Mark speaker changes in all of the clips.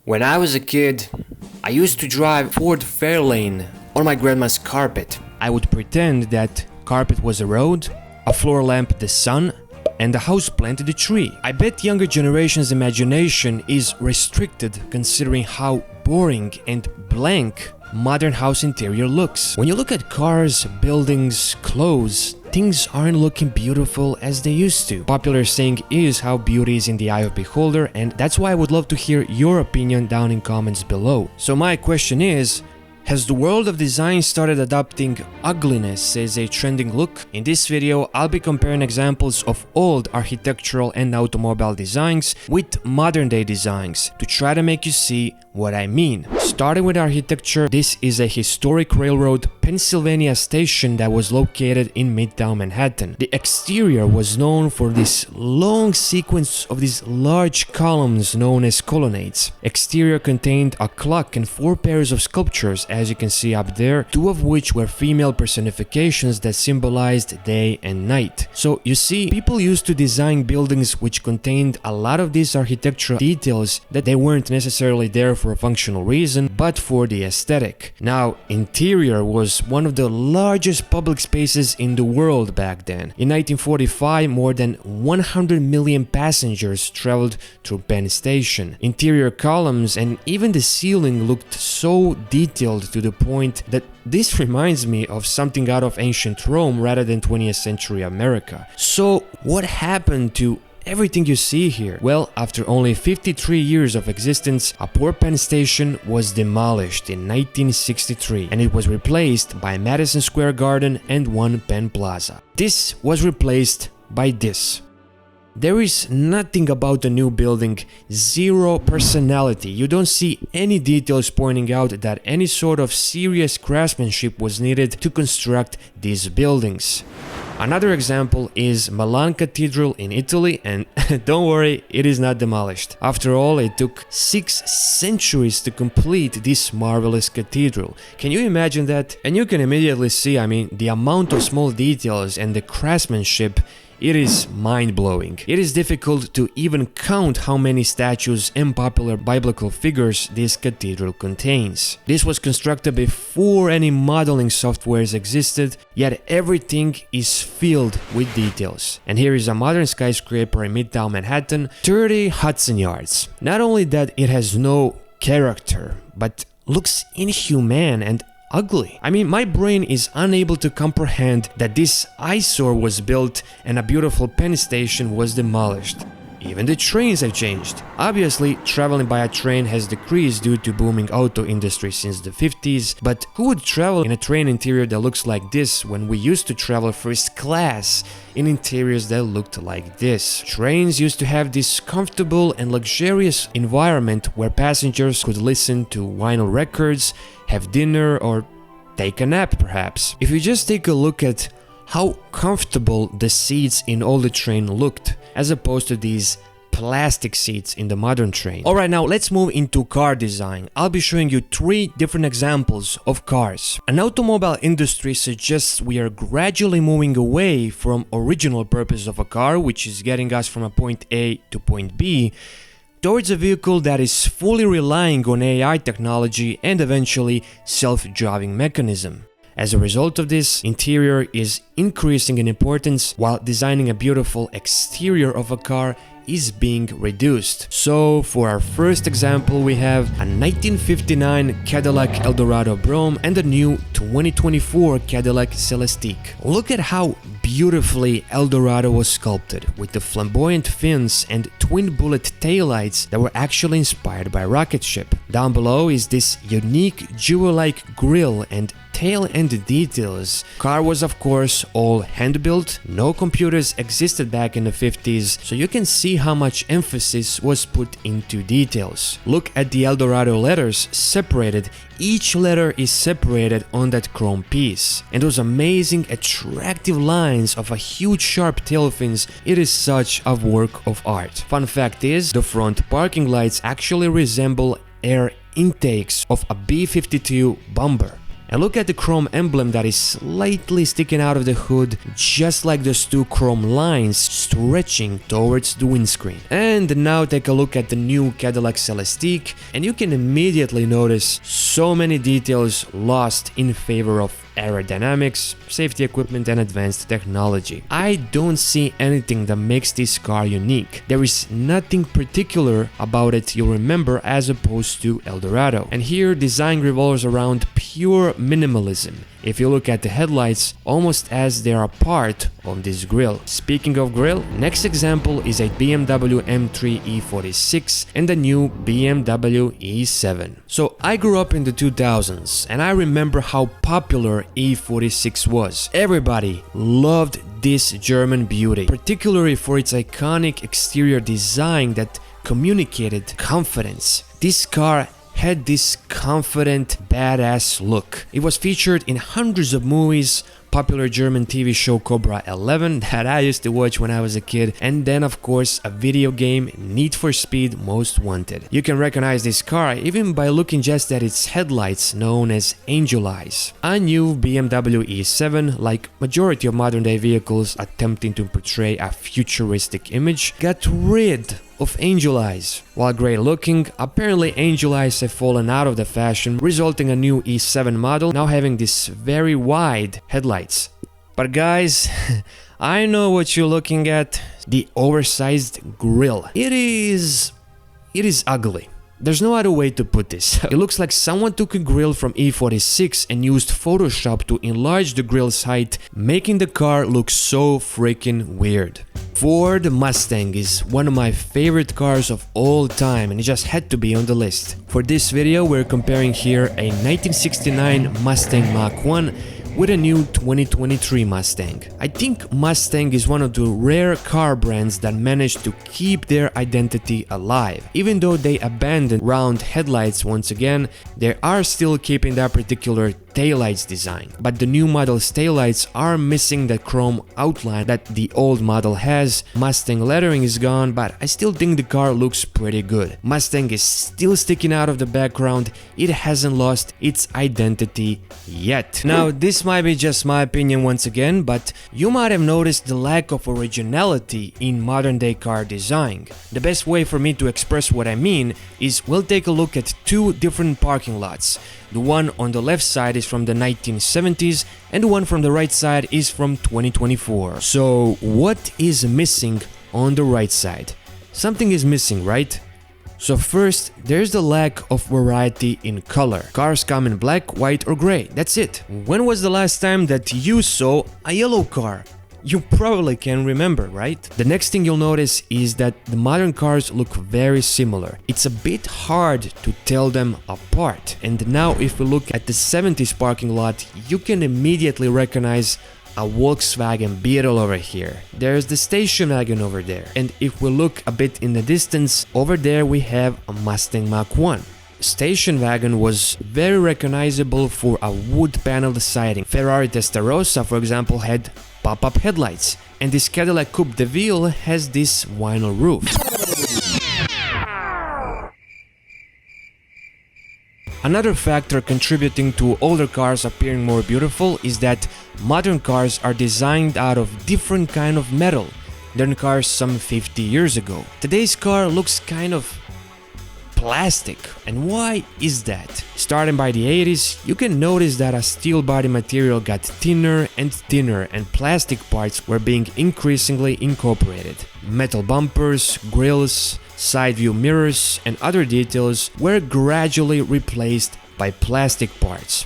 Speaker 1: When I was a kid, I used to drive Ford Fairlane on my grandma's carpet. I would pretend that carpet was a road, a floor lamp the sun, and a houseplant the tree. I bet younger generation's imagination is restricted considering how boring and blank modern house interior looks. When you look at cars, buildings, clothes, things aren't looking beautiful as they used to. Popular saying is how beauty is in the eye of beholder, and that's why I would love to hear your opinion down in comments below. So my question is, has the world of design started adopting ugliness as a trending look? In this video, I'll be comparing examples of old architectural and automobile designs with modern day designs to try to make you see what I mean. Starting with architecture, this is a historic railroad Pennsylvania station that was located in Midtown Manhattan. The exterior was known for this long sequence of these large columns known as colonnades. Exterior contained a clock and 4 pairs of sculptures, as you can see up there, 2 of which were female personifications that symbolized day and night. So you see, people used to design buildings which contained a lot of these architectural details that they weren't necessarily there for a functional reason, but for the aesthetic. Now, interior was one of the largest public spaces in the world back then. In 1945, more than 100 million passengers traveled through Penn Station. Interior columns and even the ceiling looked so detailed to the point that this reminds me of something out of ancient Rome rather than 20th century America. So what happened to everything you see here? Well, after only 53 years of existence, a poor Penn Station was demolished in 1963 and it was replaced by Madison Square Garden and One Penn Plaza. This was replaced by this. There is nothing about the new building, zero personality. You don't see any details pointing out that any sort of serious craftsmanship was needed to construct these buildings. Another example is Milan Cathedral in Italy, and don't worry, it is not demolished. After all, it took 6 centuries to complete this marvelous cathedral. Can you imagine that? And you can immediately see, the amount of small details and the craftsmanship. It is mind-blowing. It is difficult to even count how many statues and popular biblical figures this cathedral contains. This was constructed before any modeling softwares existed, yet everything is filled with details. And here is a modern skyscraper in Midtown Manhattan, 30 Hudson Yards. Not only that it has no character, but looks inhuman and ugly. My brain is unable to comprehend that this eyesore was built and a beautiful Penn Station was demolished. Even the trains have changed. Obviously, traveling by a train has decreased due to booming auto industry since the 50s, but who would travel in a train interior that looks like this when we used to travel first class in interiors that looked like this? Trains used to have this comfortable and luxurious environment where passengers could listen to vinyl records, have dinner, or take a nap perhaps. If you just take a look at how comfortable the seats in older train looked, as opposed to these plastic seats in the modern train. Alright, now let's move into car design. I'll be showing you 3 different examples of cars. An automobile industry suggests we are gradually moving away from original purpose of a car, which is getting us from a point A to point B, towards a vehicle that is fully relying on AI technology and eventually self-driving mechanism. As a result of this, interior is increasing in importance while designing a beautiful exterior of a car is being reduced. So for our first example, we have a 1959 Cadillac Eldorado Brougham and a new 2024 Cadillac Celestiq. Look at how beautifully Eldorado was sculpted, with the flamboyant fins and twin bullet taillights that were actually inspired by a rocket ship. Down below is this unique jewel-like grille and tail end details. Car was of course all hand-built, no computers existed back in the 50s, so you can see how much emphasis was put into details. Look at the Eldorado letters separated. Each letter is separated on that chrome piece. And those amazing attractive lines of a huge sharp tail fins, it is such a work of art. Fun fact is, the front parking lights actually resemble air intakes of a B-52 bomber. And look at the chrome emblem that is slightly sticking out of the hood, just like those two chrome lines stretching towards the windscreen. And now take a look at the new Cadillac Celestiq, and you can immediately notice so many details lost in favor of aerodynamics, safety equipment and advanced technology. I don't see anything that makes this car unique. There is nothing particular about it you'll remember as opposed to Eldorado. And here design revolves around pure minimalism. If you look at the headlights, almost as they are part of this grille. Speaking of grille, next example is a BMW M3 E46 and the new BMW E7. So I grew up in the 2000s and I remember how popular E46 was. Everybody loved this German beauty, particularly for its iconic exterior design that communicated confidence. This car had this confident, badass look. It was featured in hundreds of movies, popular German TV show Cobra 11 that I used to watch when I was a kid, and then of course a video game, Need for Speed Most Wanted. You can recognize this car even by looking just at its headlights, known as angel eyes. A new BMW E7, like majority of modern day vehicles attempting to portray a futuristic image, got rid of angel eyes. While great looking, apparently angel eyes have fallen out of the fashion, resulting in a new E7 model now having these very wide headlights. But guys, I know what you're looking at, the oversized grille. It is ugly. There's no other way to put this. It looks like someone took a grille from E46 and used Photoshop to enlarge the grille's height, making the car look so freaking weird. Ford Mustang is one of my favorite cars of all time and it just had to be on the list. For this video, we're comparing here a 1969 Mustang Mach 1 with a new 2023 Mustang. I think Mustang is one of the rare car brands that managed to keep their identity alive. Even though they abandoned round headlights once again, they are still keeping that particular taillights design. But the new model's taillights are missing the chrome outline that the old model has. Mustang lettering is gone, but I still think the car looks pretty good. Mustang is still sticking out of the background. It hasn't lost its identity yet. Now, this might be just my opinion once again, but you might have noticed the lack of originality in modern day car design. The best way for me to express what I mean is we'll take a look at two different parking lots. The one on the left side is from the 1970s and the one from the right side is from 2024. So what is missing on the right side? Something is missing, right? So first, there's the lack of variety in color. Cars come in black, white or gray, that's it. When was the last time that you saw a yellow car? You probably can remember, right? The next thing you'll notice is that the modern cars look very similar. It's a bit hard to tell them apart. And now if we look at the 70s parking lot, you can immediately recognize a Volkswagen Beetle over here. There's the station wagon over there. And if we look a bit in the distance, over there we have a Mustang Mach 1. Station wagon was very recognizable for a wood paneled siding. Ferrari Testarossa, for example, had pop-up headlights, and this Cadillac Coupe de Ville has this vinyl roof. Another factor contributing to older cars appearing more beautiful is that modern cars are designed out of different kind of metal than cars some 50 years ago. Today's car looks kind of plastic. And why is that? Starting by the 80s, you can notice that a steel body material got thinner and thinner and plastic parts were being increasingly incorporated. Metal bumpers, grills, side view mirrors and other details were gradually replaced by plastic parts.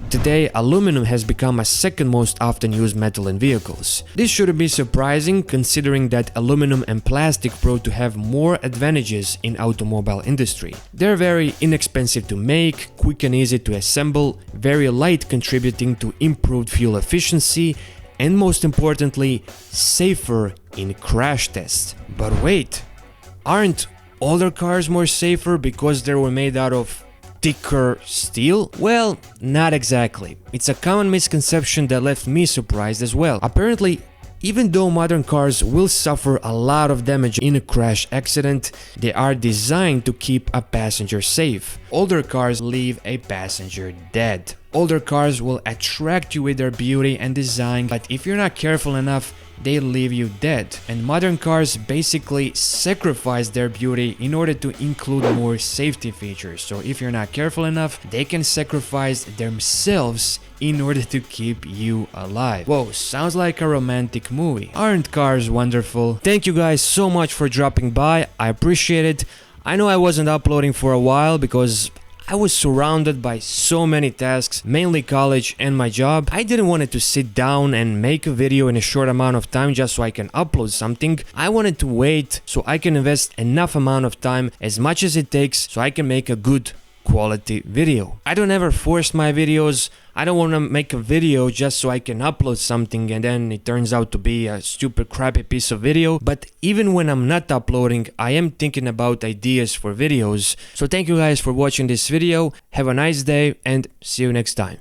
Speaker 1: Today, aluminum has become a second most often used metal in vehicles. This shouldn't be surprising considering that aluminum and plastic proved to have more advantages in automobile industry. They're very inexpensive to make, quick and easy to assemble, very light contributing to improved fuel efficiency, and most importantly, safer in crash tests. But wait, aren't older cars more safer because they were made out of thicker steel? Well, not exactly. It's a common misconception that left me surprised as well. Apparently, Even though modern cars will suffer a lot of damage in a crash accident, they are designed to keep a passenger safe. Older cars leave a passenger dead. Older cars will attract you with their beauty and design, but if you're not careful enough, they leave you dead. And modern cars basically sacrifice their beauty in order to include more safety features. So if you're not careful enough, they can sacrifice themselves in order to keep you alive. Whoa, sounds like a romantic movie. Aren't cars wonderful? Thank you guys so much for dropping by. I appreciate it. I know I wasn't uploading for a while because I was surrounded by so many tasks, mainly college and my job. I didn't want to sit down and make a video in a short amount of time just so I can upload something. I wanted to wait so I can invest enough amount of time, as much as it takes, so I can make a good quality video. I don't ever force my videos. I don't want to make a video just so I can upload something and then it turns out to be a stupid crappy piece of video. But even when I'm not uploading, I am thinking about ideas for videos. So thank you guys for watching this video. Have a nice day and see you next time.